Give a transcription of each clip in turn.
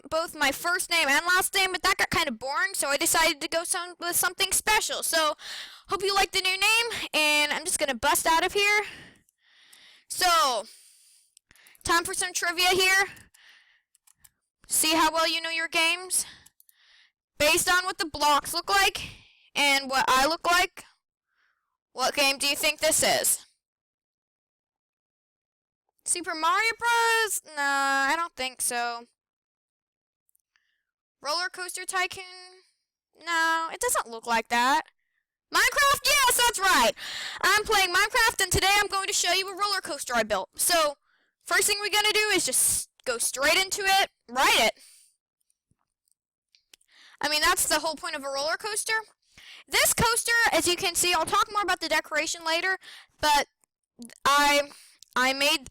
both my first name and last name, but that got kind of boring, so I decided to go with something special. So, hope you like the new name, and I'm just going to bust out of here. So, time for some trivia here. See how well you know your games? Based on what the blocks look like and what I look like, what game do you think this is? Super Mario Bros? Nah, I don't think so. Roller Coaster Tycoon? No, it doesn't look like that. Minecraft? Yes, that's right. I'm playing Minecraft, and today I'm going to show you a roller coaster I built. So, first thing we're going to do is just go straight into it, write it. I mean, that's the whole point of a roller coaster. This coaster, as you can see, I'll talk more about the decoration later, but I made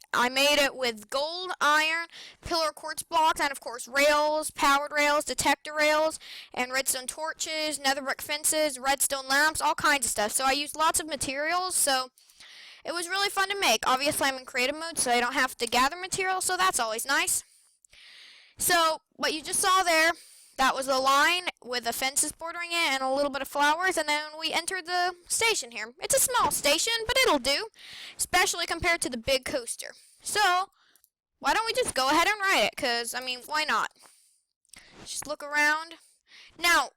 it with gold, iron, pillar quartz blocks, and of course rails, powered rails, detector rails, and redstone torches, nether brick fences, redstone lamps, all kinds of stuff. So I used lots of materials, so it was really fun to make. Obviously I'm in creative mode, so I don't have to gather materials, so that's always nice. So what you just saw there, that was the line with the fences bordering it and a little bit of flowers, and then we entered the station here. It's a small station, but it'll do, especially compared to the big coaster. So, why don't we just go ahead and write it? Because, I mean, why not? Just look around. Now,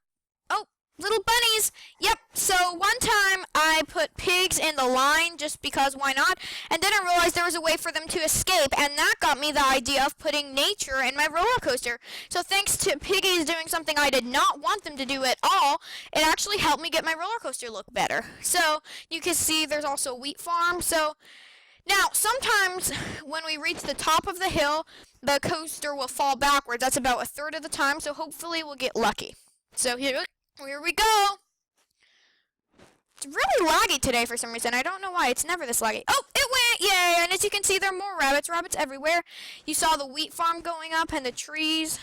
oh, little bunnies. Yep, so one time I put pigs in the line just because why not? And then I realized there was a way for them to escape, and that got me the idea of putting nature in my roller coaster. So thanks to piggies doing something I did not want them to do at all, it actually helped me get my roller coaster look better. So you can see there's also a wheat farm. So now sometimes when we reach the top of the hill, the coaster will fall backwards. That's about a third of the time, so hopefully we'll get lucky. So here we go. It's really laggy today for some reason. I don't know why. It's never this laggy. Oh, it went! Yay! And as you can see, there are more rabbits. Rabbits everywhere. You saw the wheat farm going up and the trees.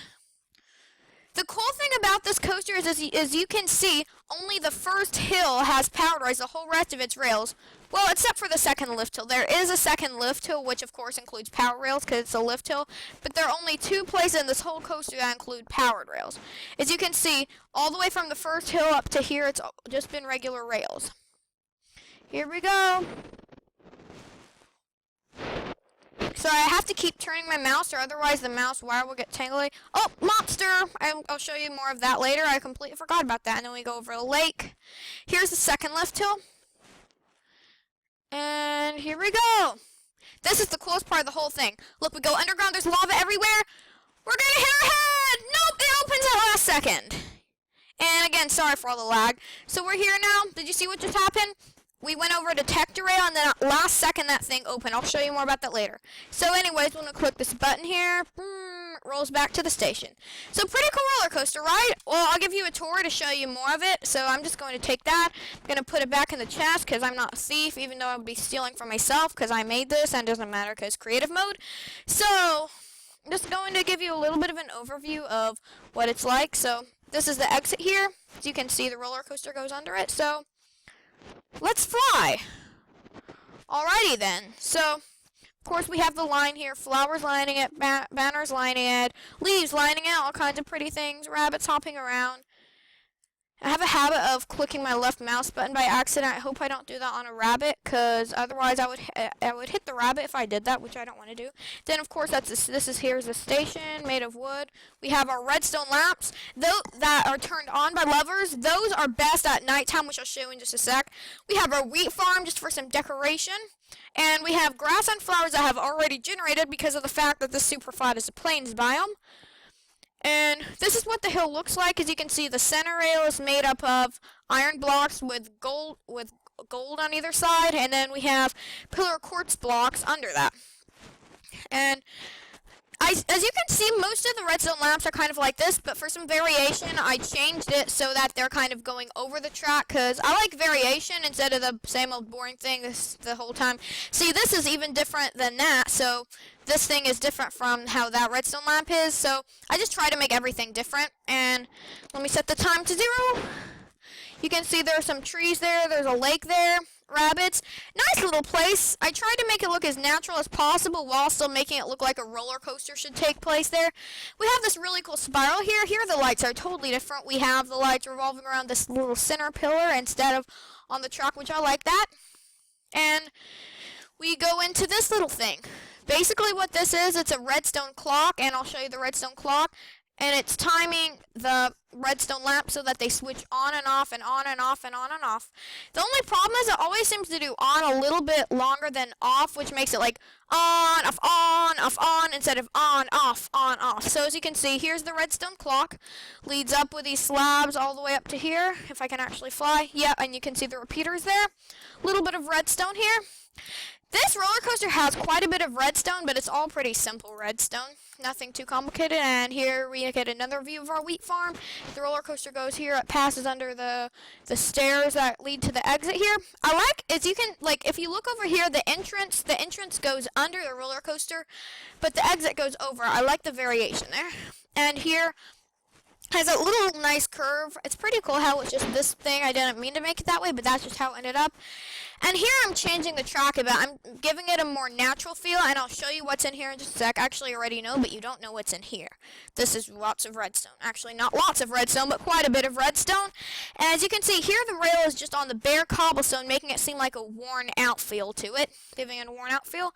The cool thing about this coaster is, as you can see, only the first hill has powered rails. The whole rest of it's rails. Well, except for the second lift hill. There is a second lift hill, which of course includes power rails because it's a lift hill. But there are only two places in this whole coaster that include powered rails. As you can see, all the way from the first hill up to here, it's just been regular rails. Here we go. So I have to keep turning my mouse, or otherwise the mouse wire will get tangly. Oh, monster! I'll show you more of that later. I completely forgot about that. And then we go over the lake. Here's the second lift hill. And here we go. This is the coolest part of the whole thing. Look, we go underground. There's lava everywhere. We're going to hit our head. Nope, it opens at last second. And again, sorry for all the lag. So we're here now. Did you see what just happened? We went over a detector rail, and then at last second that thing opened. I'll show you more about that later. So anyways, we're going to click this button here. It rolls back to the station. So pretty cool roller coaster, right? Well, I'll give you a tour to show you more of it. So I'm just going to take that. I'm going to put it back in the chest because I'm not a thief, even though I'll be stealing from myself because I made this, and it doesn't matter because creative mode. So I'm just going to give you a little bit of an overview of what it's like. So this is the exit here. As you can see, the roller coaster goes under it. So let's fly. Alrighty then. So, of course, we have the line here. Flowers lining it, banners lining it, leaves lining it, all kinds of pretty things, rabbits hopping around. I have a habit of clicking my left mouse button by accident. I hope I don't do that on a rabbit, because otherwise I would hit the rabbit if I did that, which I don't want to do. Then, of course, here's a station made of wood. We have our redstone lamps that are turned on by levers. Those are best at nighttime, which I'll show you in just a sec. We have our wheat farm just for some decoration. And we have grass and flowers that have already generated because of the fact that this super flat is a plains biome. And this is what the hill looks like. As you can see, the center rail is made up of iron blocks with gold on either side, and then we have pillar quartz blocks under that. And as you can see, most of the redstone lamps are kind of like this, but for some variation, I changed it so that they're kind of going over the track, because I like variation instead of the same old boring thing the whole time. See, this is even different than that, so this thing is different from how that redstone lamp is, so I just try to make everything different. And let me set the time to 0. You can see there are some trees there, there's a lake there. rabbits. Nice little place. I tried to make it look as natural as possible while still making it look like a roller coaster should take place there. We have this really cool spiral here. Here the lights are totally different. We have the lights revolving around this little center pillar instead of on the track, which I like that. And we go into this little thing. Basically what this is, it's a redstone clock, and I'll show you the redstone clock. And it's timing the redstone lamp so that they switch on and off and on and off and on and off. The only problem is it always seems to do on a little bit longer than off, which makes it like on, off, on, instead of on, off, on, off. So as you can see, here's the redstone clock. Leads up with these slabs all the way up to here, if I can actually fly. Yeah, and you can see the repeaters there. A little bit of redstone here. This roller coaster has quite a bit of redstone, but it's all pretty simple redstone. Nothing too complicated. And here we get another view of our wheat farm. The roller coaster goes here. It passes under the stairs that lead to the exit here. I like, as you can, like, if you look over here, the entrance goes under the roller coaster, but the exit goes over. I like the variation there. And here has a little nice curve. It's pretty cool how it's just this thing. I didn't mean to make it that way, but that's just how it ended up. And here I'm changing the track a bit. I'm giving it a more natural feel, and I'll show you what's in here in just a sec. Actually, you already know, but you don't know what's in here. This is lots of redstone. Actually, not lots of redstone, but quite a bit of redstone. And as you can see, here the rail is just on the bare cobblestone, making it seem like a worn-out feel to it, giving it a worn-out feel.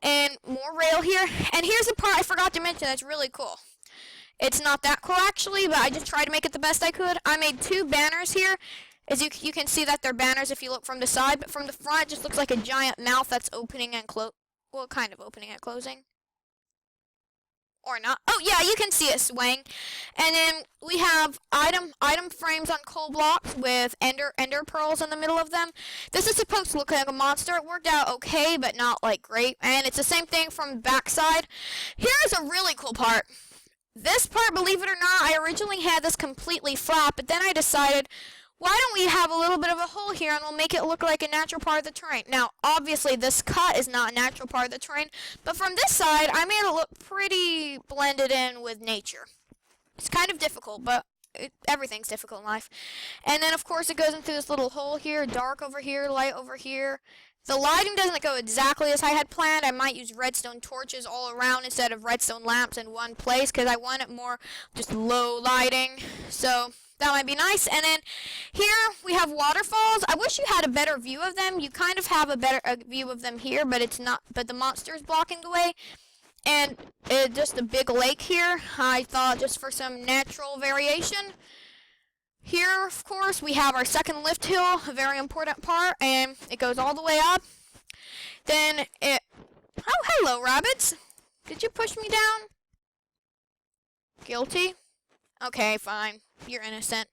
And more rail here. And here's the part I forgot to mention that's really cool. It's not that cool, actually, but I just tried to make it the best I could. I made two banners here. As you can see that they're banners if you look from the side, but from the front it just looks like a giant mouth that's opening and well, kind of opening and closing. Or not. Oh, yeah, you can see it swaying. And then we have item frames on coal blocks with ender pearls in the middle of them. This is supposed to look like a monster. It worked out okay, but not, like, great. And it's the same thing from the backside. Here's a really cool part. This part, believe it or not, I originally had this completely flat, but then I decided, why don't we have a little bit of a hole here and we'll make it look like a natural part of the terrain. Now, obviously, this cut is not a natural part of the terrain, but from this side, I made it look pretty blended in with nature. It's kind of difficult, but everything's difficult in life. And then, of course, it goes into this little hole here, dark over here, light over here. The lighting doesn't go exactly as I had planned. I might use redstone torches all around instead of redstone lamps in one place because I want it more just low lighting. So that might be nice. And then here we have waterfalls. I wish you had a better view of them. You kind of have a better view of them here, but it's not. But the monster is blocking the way. And just a big lake here. I thought just for some natural variation. Here, of course, we have our second lift hill, a very important part, and it goes all the way up. Then it... Oh, hello, rabbits. Did you push me down? Guilty? Okay, fine. You're innocent.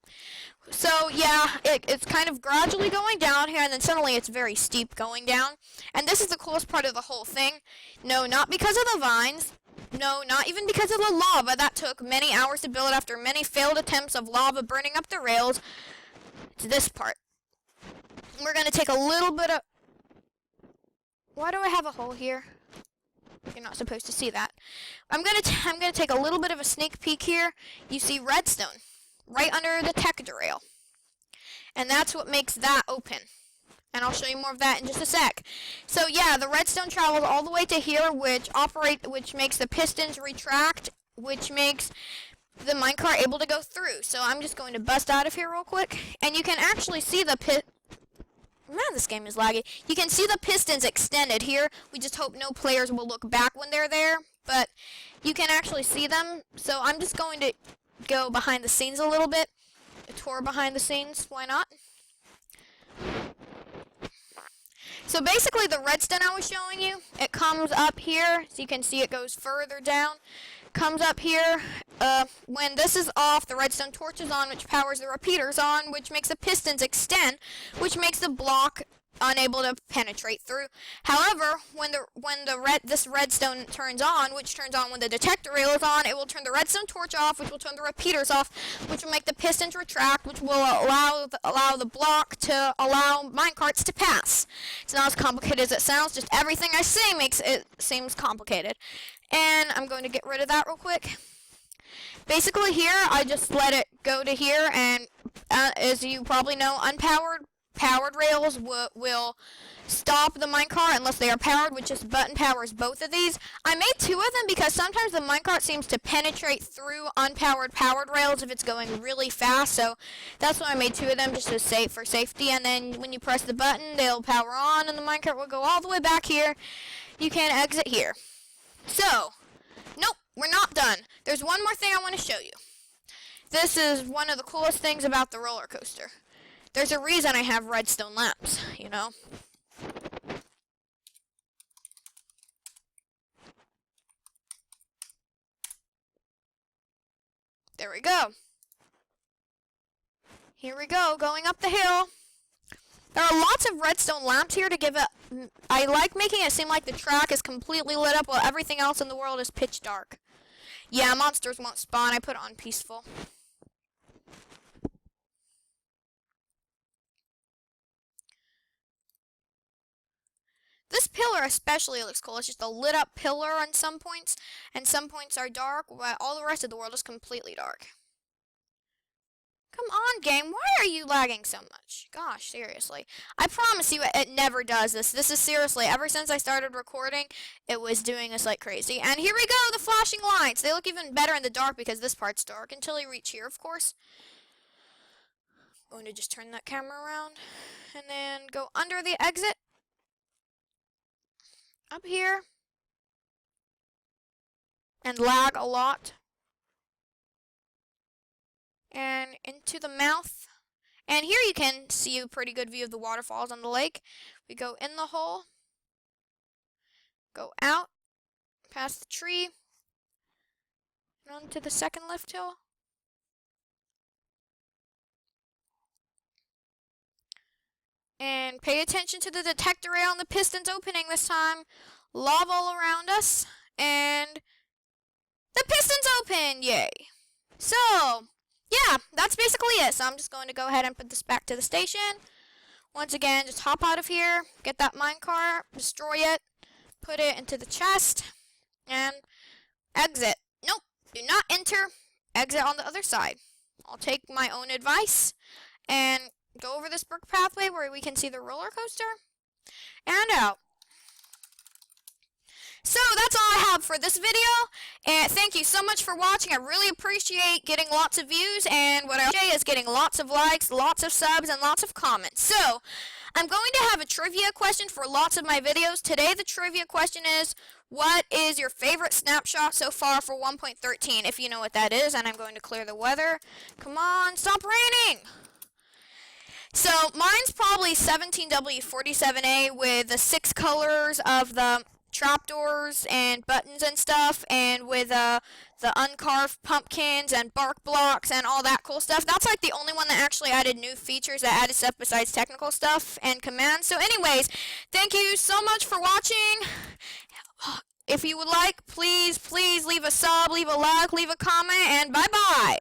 So, yeah, it's kind of gradually going down here, and then suddenly it's very steep going down. And this is the coolest part of the whole thing. No, not because of the vines. No, not even because of the lava that took many hours to build after many failed attempts of lava burning up the rails. It's this part. We're going to take a little bit of... Why do I have a hole here? You're not supposed to see that. I'm going to take a little bit of a sneak peek here. You see redstone right under the tech rail. And that's what makes that open. And I'll show you more of that in just a sec. So yeah, the redstone travels all the way to here, which makes the pistons retract, which makes the minecart able to go through. So I'm just going to bust out of here real quick, and you can actually see the Man, this game is laggy. You can see the pistons extended here. We just hope no players will look back when they're there, but you can actually see them. So I'm just going to go behind the scenes a little bit. A tour behind the scenes, why not? So basically the redstone I was showing you, it comes up here, so you can see it goes further down. Comes up here, when this is off, the redstone torch is on, which powers the repeaters on, which makes the pistons extend, which makes the block unable to penetrate through. However, when this redstone turns on, which turns on when the detector rail is on, it will turn the redstone torch off, which will turn the repeaters off, which will make the pistons retract, which will allow the block to allow minecarts to pass. It's not as complicated as it sounds. Just everything I say makes it seems complicated. And I'm going to get rid of that real quick. Basically here, I just let it go to here, and as you probably know, unpowered powered rails will stop the minecart unless they are powered, which just button powers both of these. I made 2 of them because sometimes the minecart seems to penetrate through unpowered powered rails if it's going really fast, so that's why I made 2 of them, just for safety. And then when you press the button, they'll power on and the minecart will go all the way back here. You can exit here. So, nope, we're not done. There's one more thing I want to show you. This is one of the coolest things about the roller coaster. There's a reason I have redstone lamps, you know. There we go. Here we go, going up the hill. There are lots of redstone lamps here to give it... I like making it seem like the track is completely lit up while everything else in the world is pitch dark. Yeah, monsters won't spawn. I put it on peaceful. This pillar especially looks cool. It's just a lit up pillar on some points, and some points are dark, while all the rest of the world is completely dark. Come on, game. Why are you lagging so much? Gosh, seriously. I promise you it never does this. This is seriously, ever since I started recording, it was doing this like crazy. And here we go, the flashing lights. They look even better in the dark because this part's dark until you reach here, of course. I'm going to just turn that camera around and then go under the exit. Up here. And lag a lot. And into the mouth. And here you can see a pretty good view of the waterfalls on the lake. We go in the hole. Go out. Past the tree. And onto the second lift hill. And pay attention to the detector rail and the pistons opening this time. Lava all around us. And the pistons open! Yay! So, yeah, that's basically it. So I'm just going to go ahead and put this back to the station. Once again, just hop out of here. Get that minecart. Destroy it. Put it into the chest. And exit. Nope. Do not enter. Exit on the other side. I'll take my own advice. And go over this brick pathway where we can see the roller coaster, and out. So that's all I have for this video, and thank you so much for watching. I really appreciate getting lots of views, and what I say is getting lots of likes, lots of subs, and lots of comments. So I'm going to have a trivia question for lots of my videos. Today the trivia question is, what is your favorite snapshot so far for 1.13, if you know what that is, and I'm going to clear the weather. Come on, stop raining! So mine's probably 17W47A with the 6 colors of the trapdoors and buttons and stuff, and with the uncarved pumpkins and bark blocks and all that cool stuff. That's like the only one that actually added new features, that added stuff besides technical stuff and commands. So anyways, thank you so much for watching. If you would like, please leave a sub, leave a like, leave a comment, and bye-bye.